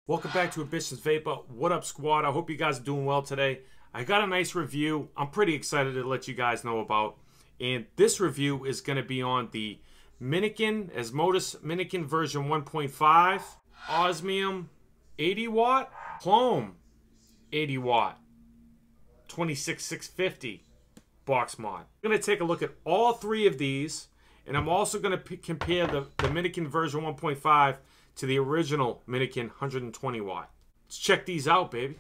Welcome back to AmbitionZ VapeR. What up, squad? I hope you guys are doing well today. I got a nice review I'm pretty excited to let you guys know about. And this review is going to be on the Asmodus Minikin V1.5 Ohmsmium 80W Klohm 80W 26650 box mod. I'm going to take a look at all three of these, and I'm also going to compare the Minikin V1.5 to the original Minikin 120W. Let's check these out, baby.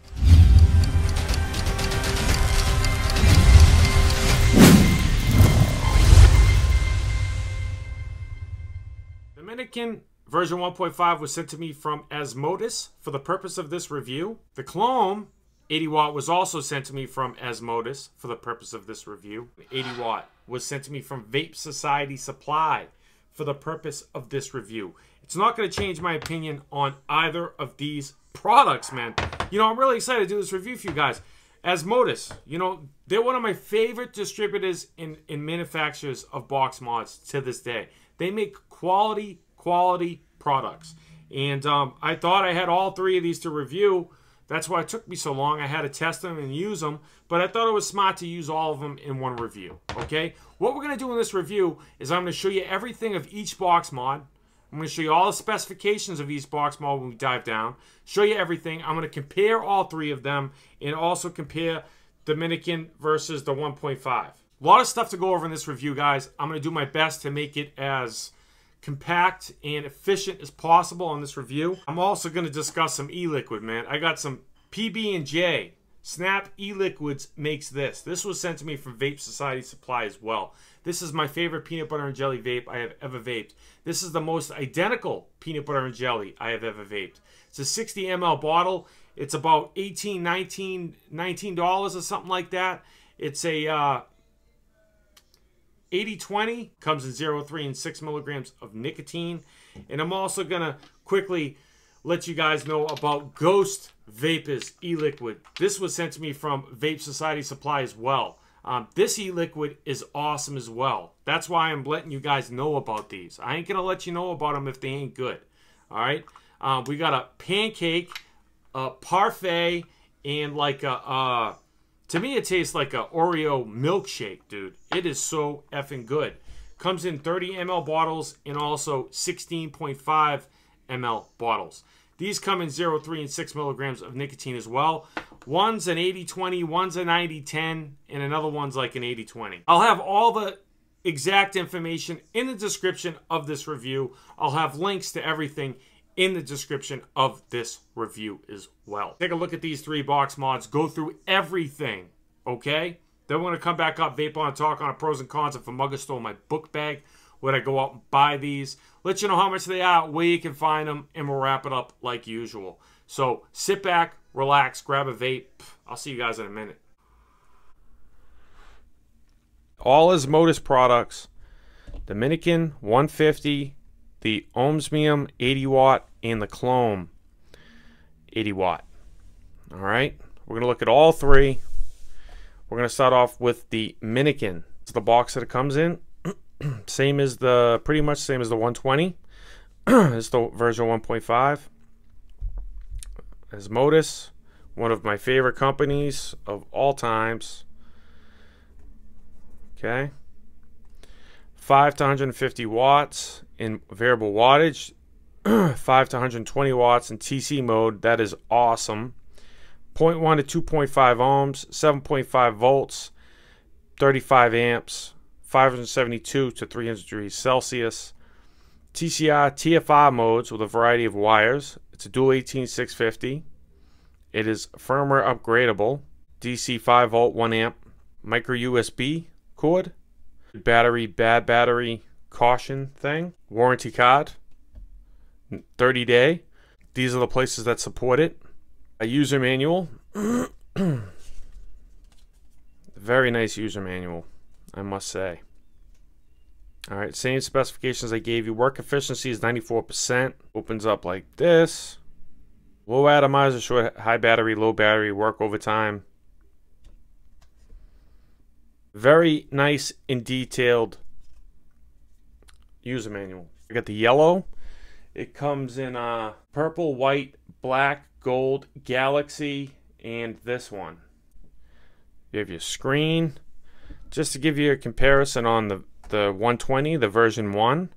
The Minikin V1.5 was sent to me from Asmodus for the purpose of this review. The Klohm 80W was also sent to me from Asmodus for the purpose of this review. The 80W was sent to me from Vape Society Supply for the purpose of this review. It's not going to change my opinion on either of these products, man. You know, I'm really excited to do this review for you guys. Asmodus, you know, they're one of my favorite distributors and manufacturers of box mods to this day. They make quality products. And I thought I had all three of these to review. That's why it took me so long. I had to test them and use them. But I thought it was smart to use all of them in one review, okay? What we're going to do in this review is I'm going to show you everything of each box mod. I'm going to show you all the specifications of each box mod when we dive down. Show you everything. I'm going to compare all three of them and also compare the Minikin versus the 1.5. A lot of stuff to go over in this review, guys. I'm going to do my best to make it as compact and efficient as possible on this review. I'm also going to discuss some e-liquid, man. I got some PB&J. Snap e-liquids makes this. This was sent to me from Vape Society Supply as well. This is my favorite peanut butter and jelly vape I have ever vaped. This is the most identical peanut butter and jelly I have ever vaped. It's a 60 ml bottle. It's about $18, $19 or something like that. It's a 80-20, comes in 0.3 and 6 milligrams of nicotine. And I'm also going to quickly let you guys know about Ghost Vapors e-liquid. This was sent to me from Vape Society Supply as well. This e-liquid is awesome as well. That's why I'm letting you guys know about these. I ain't going to let you know about them if they ain't good. All right? We got a pancake, a parfait, and like a... to me, it tastes like a Oreo milkshake, dude. It is so effing good. Comes in 30 ml bottles and also 16.5 ml bottles. These come in 0.3 and 6 milligrams of nicotine as well. One's an 80-20, one's a 90-10, and another one's like an 80-20. I'll have all the exact information in the description of this review. I'll have links to everything in the description of this review as well. Take a look at these three box mods. Go through everything, okay? Then we're going to come back up, vape on, talk on pros and cons. If a mugger stole my book bag, would I go out and buy these? Let you know how much they are, where you can find them, and we'll wrap it up like usual. So sit back, relax, grab a vape. I'll see you guys in a minute. All Asmodus products, the Minikin 150, the Ohmsmium 80W, and the Klohm 80W. All right, we're going to look at all three. We're going to start off with the Minikin. It's the box that it comes in. Same as the, pretty much same as the 120. It's the version 1.5. Asmodus, one of my favorite companies of all times. Okay. 5 to 150 watts in variable wattage. 5 to 120 watts in TC mode. That is awesome. 0.1 to 2.5 ohms. 7.5 volts. 35 amps. 572 to 300 degrees Celsius. TCR TFR modes with a variety of wires. It's a dual 18650. It is firmware upgradeable. DC 5 volt 1 amp micro USB cord. Bad battery caution thing. Warranty card. 30-day. These are the places that support it. A user manual. Very nice user manual, I must say. Alright, same specifications I gave you. Work efficiency is 94%. Opens up like this. Low atomizer, short, high battery, low battery, work overtime. Very nice and detailed user manual. I got the yellow. It comes in purple, white, black, gold, galaxy, and this one. You have your screen. Just to give you a comparison on the 120, the version 1,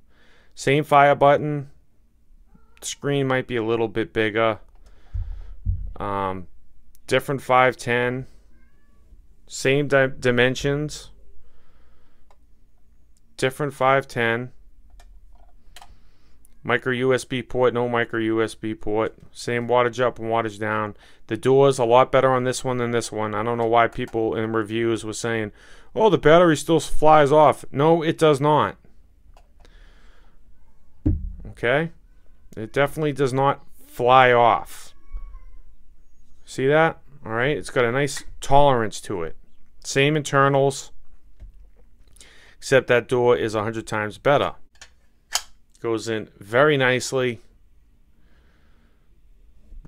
same fire button. Screen might be a little bit bigger. Different 510. Same dimensions. Different 510. Micro USB port, no micro USB port. Same wattage up and wattage down. The door's a lot better on this one than this one. I don't know why people in reviews were saying, oh, the battery still flies off. No, it does not. Okay? It definitely does not fly off. See that? All right, it's got a nice tolerance to it. Same internals, except that door is 100 times better. Goes in very nicely.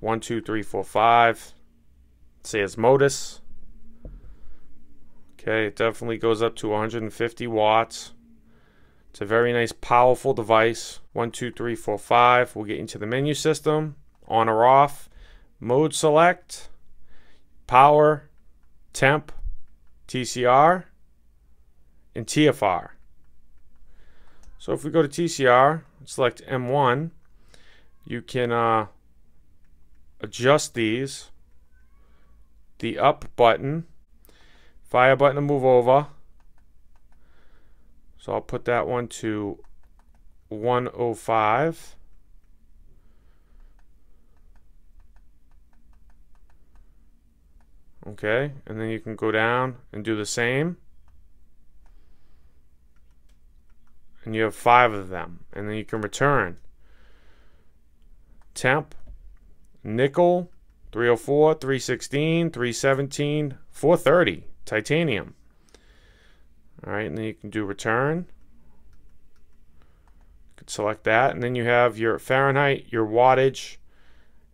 1, 2, 3, 4, 5. Say Asmodus. Okay, it definitely goes up to 150 watts. It's a very nice, powerful device. 1, 2, 3, 4, 5. We'll get into the menu system. On or off. Mode select. Power. Temp. TCR. And TFR. So if we go to TCR, select M1, you can adjust these. The up button, fire button to move over. So I'll put that one to 105. Okay, and then you can go down and do the same. And you have 5 of them. And then you can return. Temp, nickel, 304, 316, 317, 430, titanium. All right, and then you can do return. You can select that, and then you have your Fahrenheit, your wattage,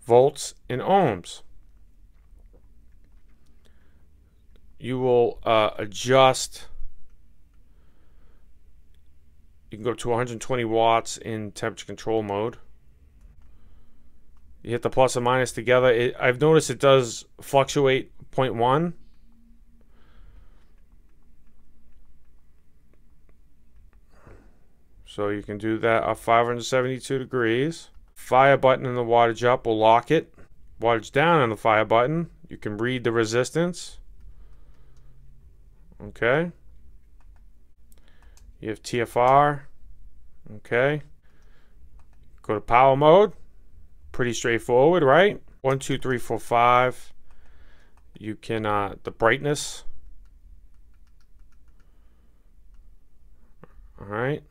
volts, and ohms. You will adjust. You can go to 120 watts in temperature control mode. You hit the plus and minus together. I've noticed it does fluctuate 0.1. So you can do that at 572 degrees. Fire button in the wattage up will lock it. Wattage down on the fire button. You can read the resistance. Okay. You have TFR. Okay. Go to power mode. Pretty straightforward, right? 1, 2, 3, 4, 5. You can, the brightness. All right.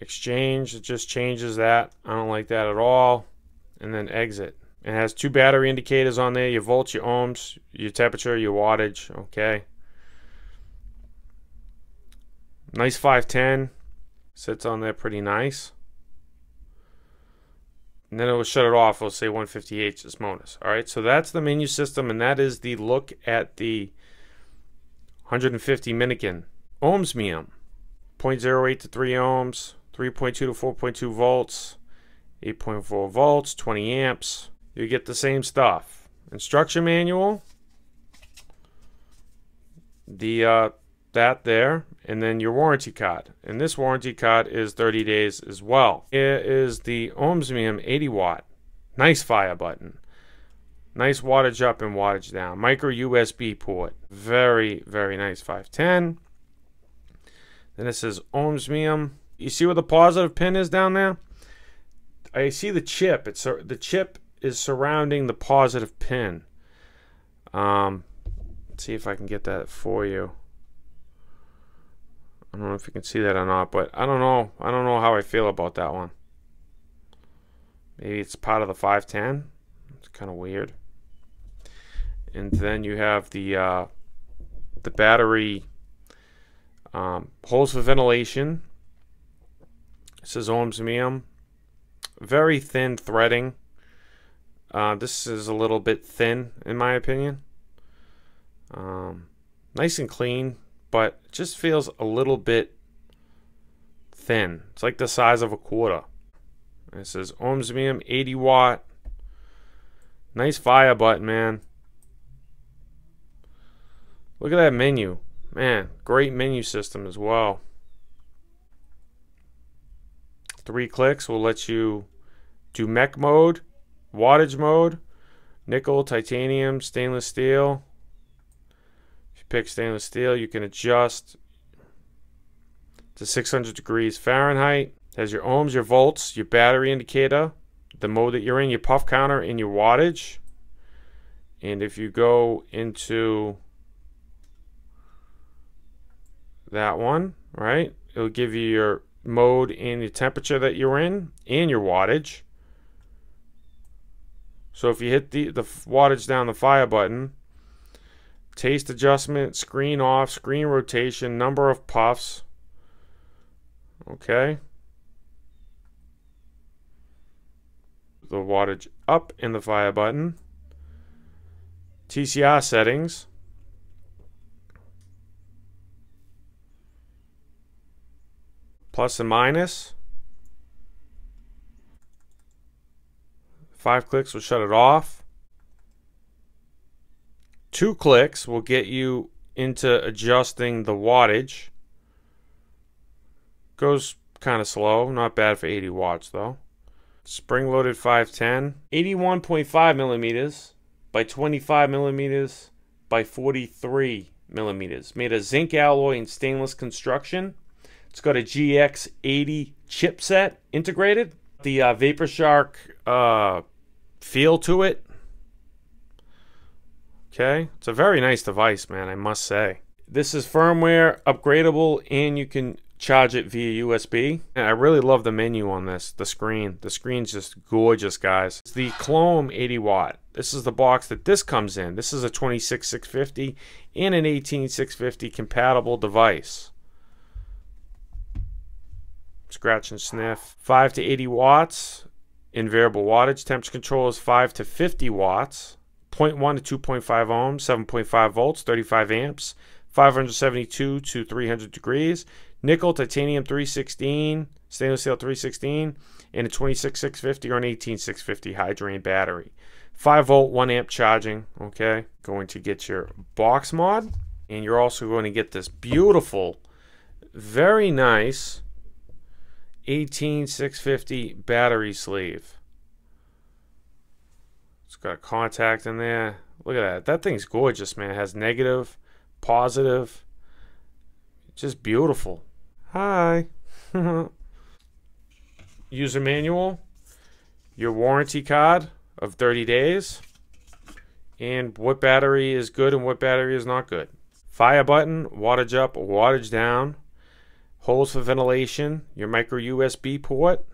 Exchange, it just changes that. I don't like that at all. And then exit. It has 2 battery indicators on there. Your volts, your ohms, your temperature, your wattage. Okay. Nice 510. Sits on there pretty nice. And then it will shut it off. It'll say 158 Asmodus. All right, so that's the menu system, and that is the look at the 150 Minikin Ohmsmium. 0.08 to 3 ohms, 3.2 to 4.2 volts, 8.4 volts, 20 amps. You get the same stuff. Instruction manual. That there, and then your warranty card. And this warranty card is 30 days as well. Here is the Ohmsmium 80 watt. Nice fire button. Nice wattage up and wattage down. Micro USB port. Very, very nice 510. Then it says Ohmsmium. You see where the positive pin is down there? I see the chip. The chip is surrounding the positive pin. Let's see if I can get that for you. I don't know if you can see that or not, but I don't know. I don't know how I feel about that one. Maybe it's part of the 510. It's kind of weird. And then you have the battery holes for ventilation. It says Ohmsmium. Very thin threading. This is a little bit thin, in my opinion. Nice and clean, but it just feels a little bit thin. It's like the size of a quarter. It says Ohmsmium 80 watt. Nice fire button, man. Look at that menu. Man, great menu system as well. 3 clicks will let you do mech mode, wattage mode, nickel, titanium, stainless steel. If you pick stainless steel, you can adjust to 600 degrees Fahrenheit. It has your ohms, your volts, your battery indicator, the mode that you're in, your puff counter, and your wattage. And if you go into that one, right, it'll give you your mode and the temperature that you're in and your wattage. So if you hit the wattage down the fire button, taste adjustment, screen off, screen rotation, number of puffs. Okay. The wattage up in the fire button. TCR settings. Plus and minus. 5 clicks will shut it off. 2 clicks will get you into adjusting the wattage. Goes kind of slow, not bad for 80 watts though. Spring-loaded 510, 81.5 millimeters by 25 millimeters by 43 millimeters. Made of zinc alloy and stainless construction. It's got a GX80 chipset integrated. The VaporShark feel to it. Okay, it's a very nice device, man, I must say. This is firmware upgradable, and you can charge it via USB. And I really love the menu on this, the screen. The screen's just gorgeous, guys. It's the Klohm 80 watt. This is the box that this comes in. This is a 26650 and an 18650 compatible device. Scratch and sniff. 5 to 80 watts in variable wattage. Temperature control is 5 to 50 watts. 0.1 to 2.5 ohms, 7.5 volts, 35 amps, 572 to 300 degrees. Nickel, titanium 316, stainless steel 316, and a 26650 or an 18650 high drain battery. 5 volt, 1 amp charging. Okay, going to get your box mod, and you're also going to get this beautiful, very nice 18650 battery sleeve. It's got a contact in there. Look at that. That thing's gorgeous, man. It has negative, positive. Just beautiful. Hi. User manual. Your warranty card of 30 days. And what battery is good and what battery is not good. Fire button, wattage up, wattage down. Holes for ventilation. Your micro USB port.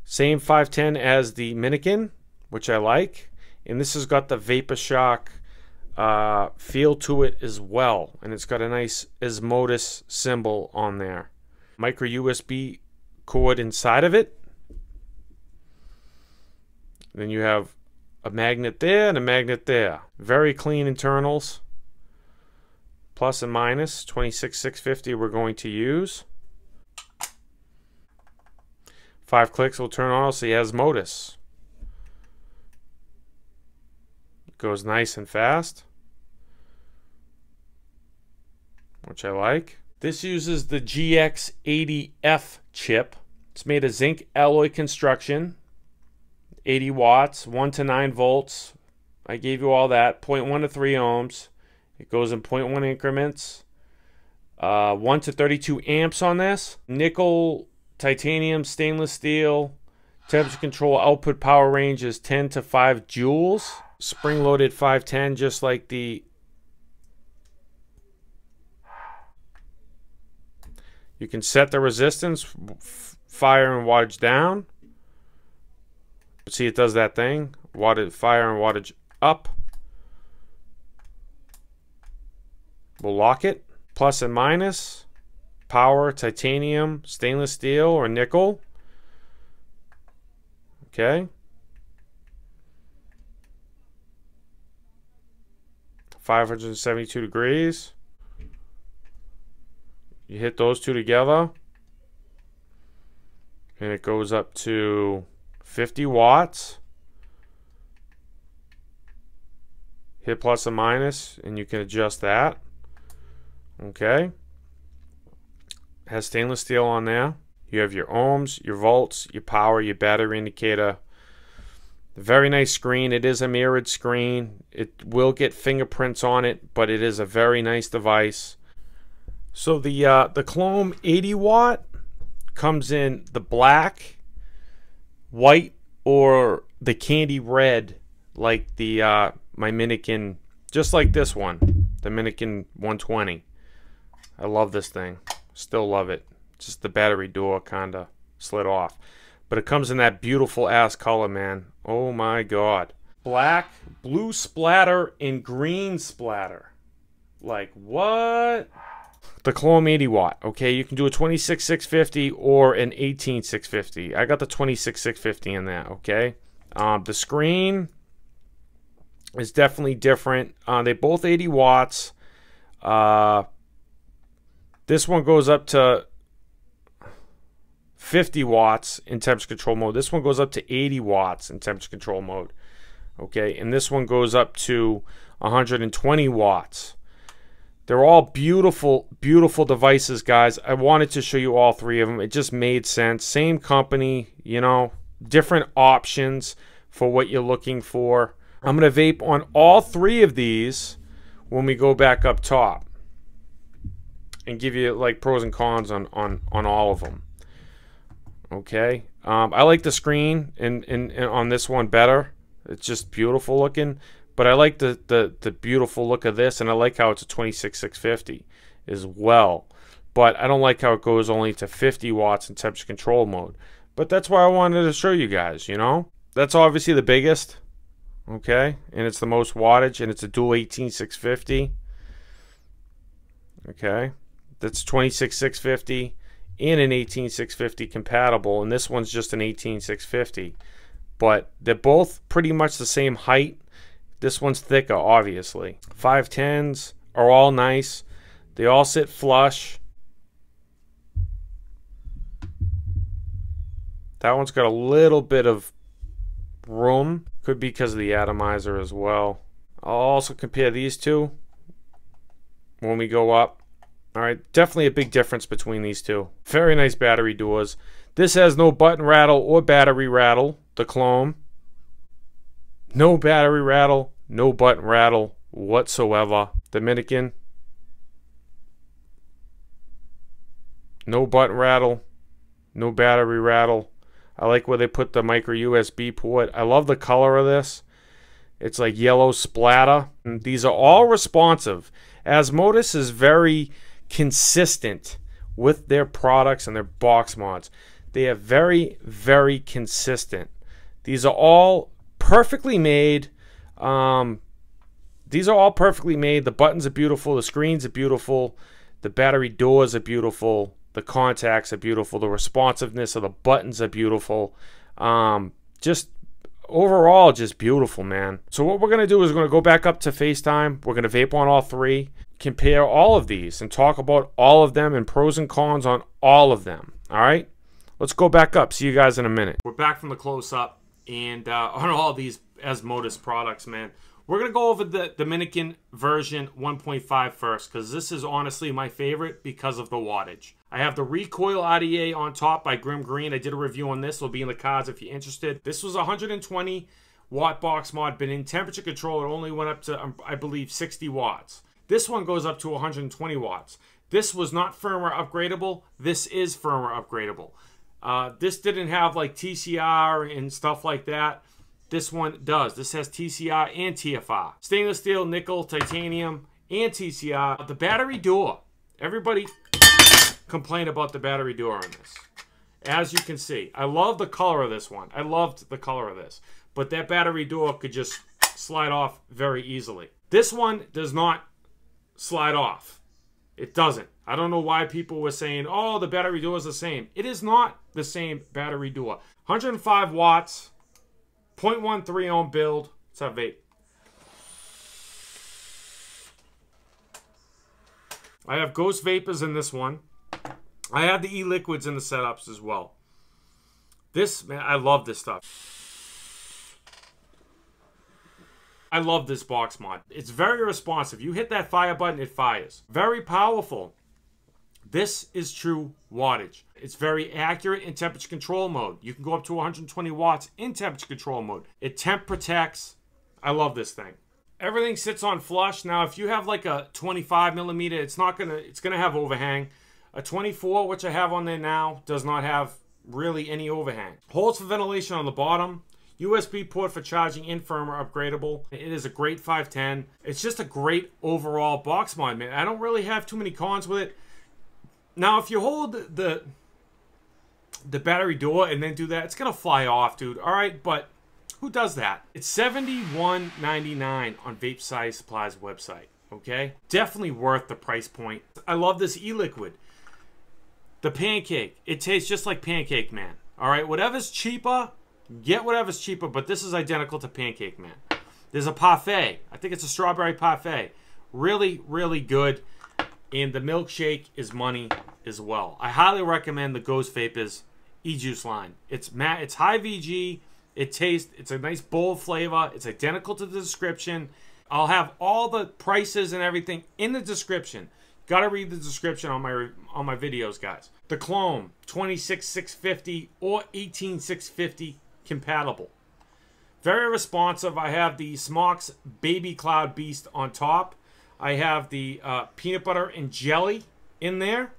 Same 510 as the Minikin, which I like, and this has got the VaporShark feel to it as well, and it's got a nice Asmodus symbol on there. Micro USB cord inside of it. Then you have a magnet there and a magnet there. Very clean internals. Plus and minus 26650 we're going to use. 5 clicks will turn on, so you have Asmodus. Goes nice and fast, which I like. This uses the GX80F chip. It's made of zinc alloy construction, 80 watts, 1 to 9 volts. I gave you all that. 0.1 to 3 ohms. It goes in 0.1 increments. 1 to 32 amps on this. Nickel, titanium, stainless steel. Temperature control output power range is 10 to 5 joules. Spring-loaded 510, just like the you can set the resistance, fire and wattage down. See, it does that thing. Wattage, fire and wattage up. We'll lock it. Plus and minus. Power, titanium, stainless steel, or nickel. Okay. 572 degrees. You hit those two together. And it goes up to 50 watts. Hit plus and minus, and you can adjust that. Okay. Has stainless steel on there. You have your ohms, your volts, your power, your battery indicator. Very nice screen. It is a mirrored screen. It will get fingerprints on it, but it is a very nice device. So the Klohm 80W comes in the black, white, or the candy red, like the my Minikin, just like this one, the Minikin 120. I love this thing. Still love it. Just the battery door kind of slid off. But it comes in that beautiful ass color, man. Oh my god. Black, blue splatter, and green splatter. Like, what? The Klohm 80W. Okay, you can do a 26650 or an 18650. I got the 26650 in there, okay? The screen is definitely different. They both 80 watts. This one goes up to 50 watts in temperature control mode. This one goes up to 80 watts in temperature control mode. Okay, and this one goes up to 120 watts. They're all beautiful, beautiful devices, guys. I wanted to show you all three of them. It just made sense. Same company, you know, different options for what you're looking for. I'm going to vape on all three of these when we go back up top and give you like pros and cons on all of them. Okay, I like the screen and on this one better. It's just beautiful looking, but I like the beautiful look of this, and I like how it's a 26650 as well. But I don't like how it goes only to 50 watts in temperature control mode. But that's why I wanted to show you guys, you know. That's obviously the biggest, okay, and it's the most wattage, and it's a dual 18650. Okay, that's 26650 and an 18650 compatible, and this one's just an 18650. But they're both pretty much the same height. This one's thicker, obviously. 510s are all nice. They all sit flush. That one's got a little bit of room. Could be because of the atomizer as well. I'll also compare these two when we go up. All right, definitely a big difference between these two. Very nice battery doors. This has no button rattle or battery rattle, the Klohm. No battery rattle, no button rattle whatsoever. The Minikin. No button rattle, no battery rattle. I like where they put the micro USB port. I love the color of this. It's like yellow splatter. And these are all responsive. Asmodus is very consistent with their products and their box mods. They are very, very consistent. These are all perfectly made. These are all perfectly made. The buttons are beautiful. The screens are beautiful. The battery doors are beautiful. The contacts are beautiful. The responsiveness of the buttons are beautiful. Just overall, just beautiful, man. So what we're going to do is we're going to go back up to FaceTime. We're going to vape on all three, compare all of these, and talk about all of them and pros and cons on all of them. All right? Let's go back up. See you guys in a minute. We're back from the close-up and on all these Asmodus products, man. We're going to go over the Minikin version 1.5 first, because this is honestly my favorite because of the wattage. I have the Recoil RDA on top by Grim Green. I did a review on this. It'll be in the cards if you're interested. This was a 120 watt box mod, but in temperature control, it only went up to, I believe, 60 watts. This one goes up to 120 watts. This was not firmware upgradable. This is firmware upgradable. This didn't have like TCR and stuff like that. This one does. This has TCR and TFR. Stainless steel, nickel, titanium, and TCR. The battery door. Everybody complained about the battery door on this. As you can see, I love the color of this one. I loved the color of this. But that battery door could just slide off very easily. This one does not slide off. It doesn't. I don't know why people were saying, oh, the battery door is the same. It is not the same battery door. 105 watts. 0.13 ohm build. Let's have vape. I have Ghost Vapors in this one. I have the e-liquids in the setups as well. This, man, I love this stuff. I love this box mod. It's very responsive. You hit that fire button, it fires. Very powerful. This is true wattage. It's very accurate in temperature control mode. You can go up to 120 watts in temperature control mode. It temp protects. I love this thing. Everything sits on flush. Now, if you have like a 25 millimeter, it's gonna have overhang. A 24, which I have on there now, does not have really any overhang. Holes for ventilation on the bottom. USB port for charging in, firmware upgradable. It is a great 510. It's just a great overall box mod, man. I don't really have too many cons with it. Now, if you hold the battery door and then do that, it's gonna fly off, dude. All right, but who does that? It's $71.99 on VapeR Supply's website. Okay, definitely worth the price point. I love this e-liquid. The pancake, it tastes just like Pancake Man. All right, whatever's cheaper, get whatever's cheaper, but this is identical to Pancake Man. There's a parfait. I think it's a strawberry parfait. Really, really good. And the milkshake is money as well. I highly recommend the Ghost Vapors e-juice line. It's high VG. It's a nice bold flavor. It's identical to the description. I'll have all the prices and everything in the description. Gotta read the description on my videos, guys. The Klohm 26650 or 18650 compatible. Very responsive. I have the Smox Baby Cloud Beast on top. I have the peanut butter and jelly in there.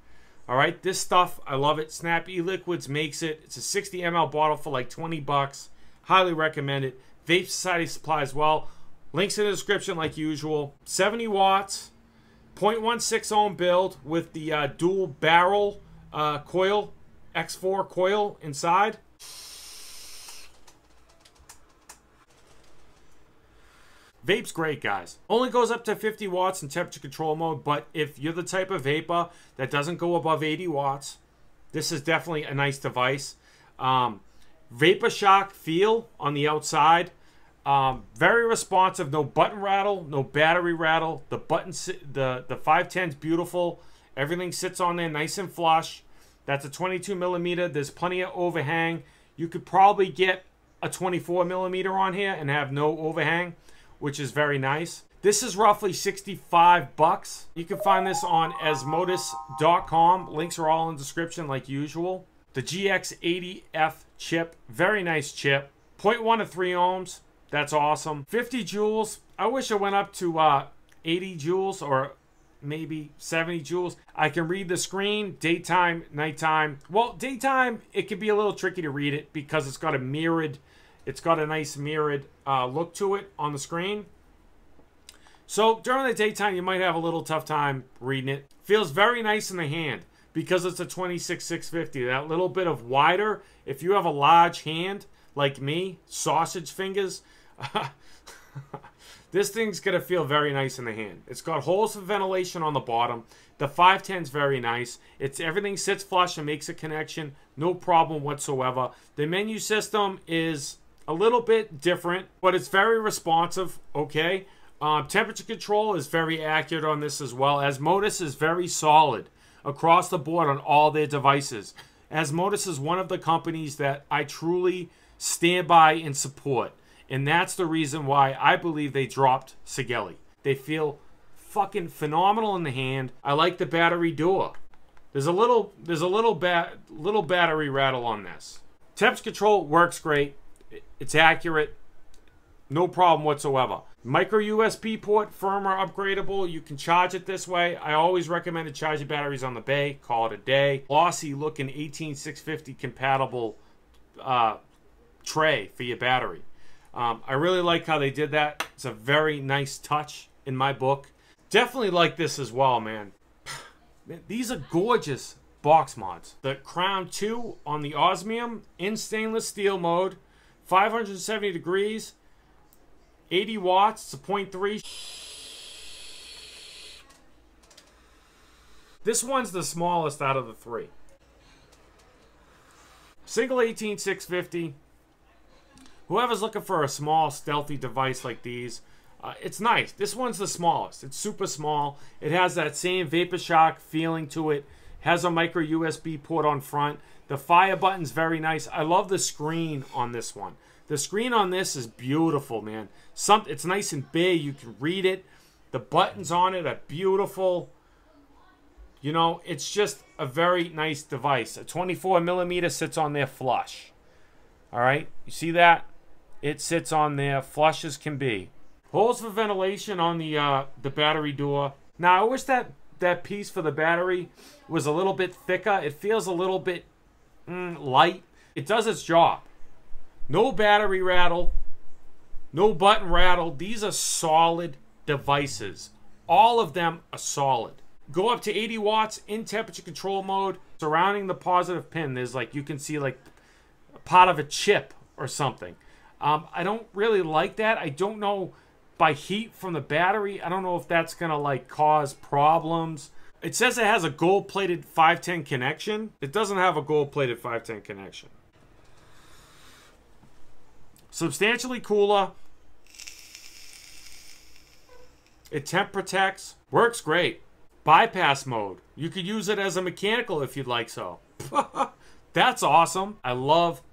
All right, this stuff, I love it. Snap E-Liquids makes it. It's a 60 ml bottle for like 20 bucks. Highly recommend it. Vape Society Supply as well. Links in the description like usual. 70 watts, 0.16 ohm build with the dual barrel coil, X4 coil inside. Vape's great, guys. Only goes up to 50 watts in temperature control mode, but if you're the type of vapor that doesn't go above 80 watts, this is definitely a nice device. Vapor shock feel on the outside. Very responsive. No button rattle, no battery rattle. The button, the 510's beautiful. Everything sits on there nice and flush. That's a 22 millimeter. There's plenty of overhang. You could probably get a 24 millimeter on here and have no overhang, which is very nice. This is roughly 65 bucks. You can find this on Asmodus.com. Links are all in the description like usual. The GX80F chip, very nice chip. 0.1 to 3 ohms, that's awesome. 50 joules, I wish it went up to 80 joules or maybe 70 joules. I can read the screen, daytime, nighttime. Well, daytime, it can be a little tricky to read it because it's got a nice mirrored look to it on the screen. So during the daytime, you might have a little tough time reading it. Feels very nice in the hand because it's a 26650. That little bit of wider, if you have a large hand like me, sausage fingers, this thing's gonna feel very nice in the hand. It's got holes for ventilation on the bottom. The 510's very nice. Everything sits flush and makes a connection. No problem whatsoever. The menu system is a little bit different, but it's very responsive, okay? Temperature control is very accurate on this as well. Asmodus is very solid across the board on all their devices. Asmodus is one of the companies that I truly stand by and support. And that's the reason why I believe they dropped Sigelli. They feel fucking phenomenal in the hand. I like the battery door. There's a little battery rattle on this. Temperature control works great. It's accurate. No problem whatsoever. Micro USB port, firmware upgradable. You can charge it this way. I always recommend to charge your batteries on the bay. Call it a day. Glossy looking 18650 compatible tray for your battery. I really like how they did that. It's a very nice touch in my book. Definitely like this as well, man. Man, these are gorgeous box mods. The Crown 2 on the Osmium in stainless steel mode. 570 degrees. 80 watts. It's a 0.3. This one's the smallest out of the three. Single 18650. Whoever's looking for a small, stealthy device like these, it's nice. This one's the smallest. It's super small. It has that same vapor shock feeling to it. Has a micro USB port on front. The fire button's very nice. I love the screen on this one. The screen on this is beautiful, man. It's nice and big. You can read it. The buttons on it are beautiful. You know, it's just a very nice device. A 24mm sits on there flush. All right, you see that? It sits on there flush as can be. Holes for ventilation on the battery door. Now, I wish that piece for the battery was a little bit thicker. It feels a little bit light. It does its job. No battery rattle. No button rattle. These are solid devices. All of them are solid. Go up to 80 watts in temperature control mode. Surrounding the positive pin, there's like, you can see like part of a chip or something. I don't really like that. I don't know, by heat from the battery, I don't know if that's gonna like cause problems. It says it has a gold-plated 510 connection. It doesn't have a gold-plated 510 connection. Substantially cooler. It temp protects. Works great. Bypass mode. You could use it as a mechanical if you'd like so. That's awesome. I love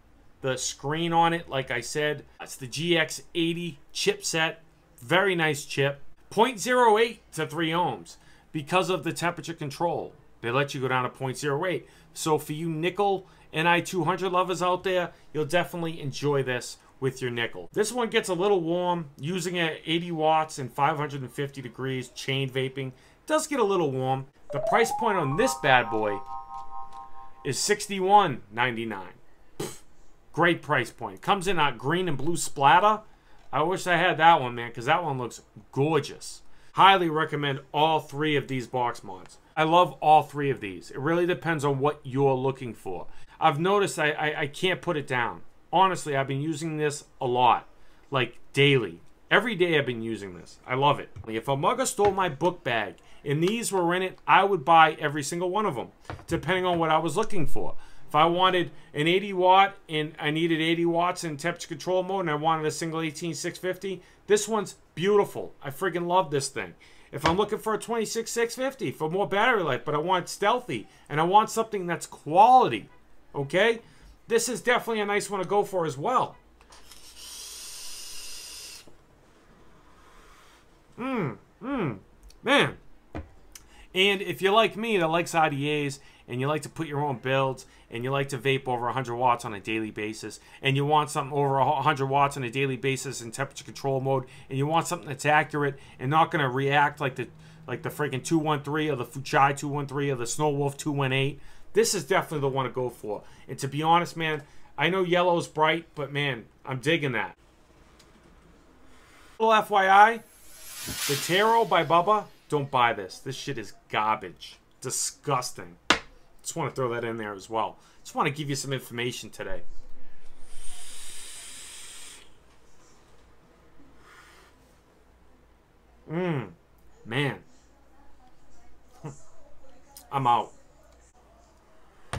the screen on it. Like I said, it's the GX80 chipset. Very nice chip. 0.08 to 3 ohms because of the temperature control. They let you go down to 0.08. So for you nickel Ni200 lovers out there, you'll definitely enjoy this with your nickel. This one gets a little warm. Using it at 80 watts and 550 degrees, chain vaping. It does get a little warm. The price point on this bad boy is $61.99. Great price point. Comes in a green and blue splatter. I wish I had that one, man, because that one looks gorgeous. Highly recommend all 3 of these box mods. I love all 3 of these. It really depends on what you're looking for. I've noticed I can't put it down. Honestly, I've been using this a lot. Like, daily. Every day I've been using this. I love it. If a mugger stole my book bag and these were in it, I would buy every single one of them, depending on what I was looking for. If I wanted an 80 watt and I needed 80 watts in temperature control mode and I wanted a single 18650, this one's beautiful. I friggin' love this thing. If I'm looking for a 26650 for more battery life, but I want stealthy and I want something that's quality, okay? This is definitely a nice one to go for as well. Man. And if you're like me that likes IDAs and you like to put your own builds and you like to vape over 100 watts on a daily basis and you want something over 100 watts on a daily basis in temperature control mode and you want something that's accurate and not going to react like the freaking 213 or the Fuchai 213 or the Snowwolf 218, this is definitely the one to go for. And to be honest, man, I know yellow's bright, but man, I'm digging that. Little FYI, the Taro by Bubba, don't buy this. This shit is garbage. Disgusting. Just want to throw that in there as well. Just want to give you some information today. Man. I'm out.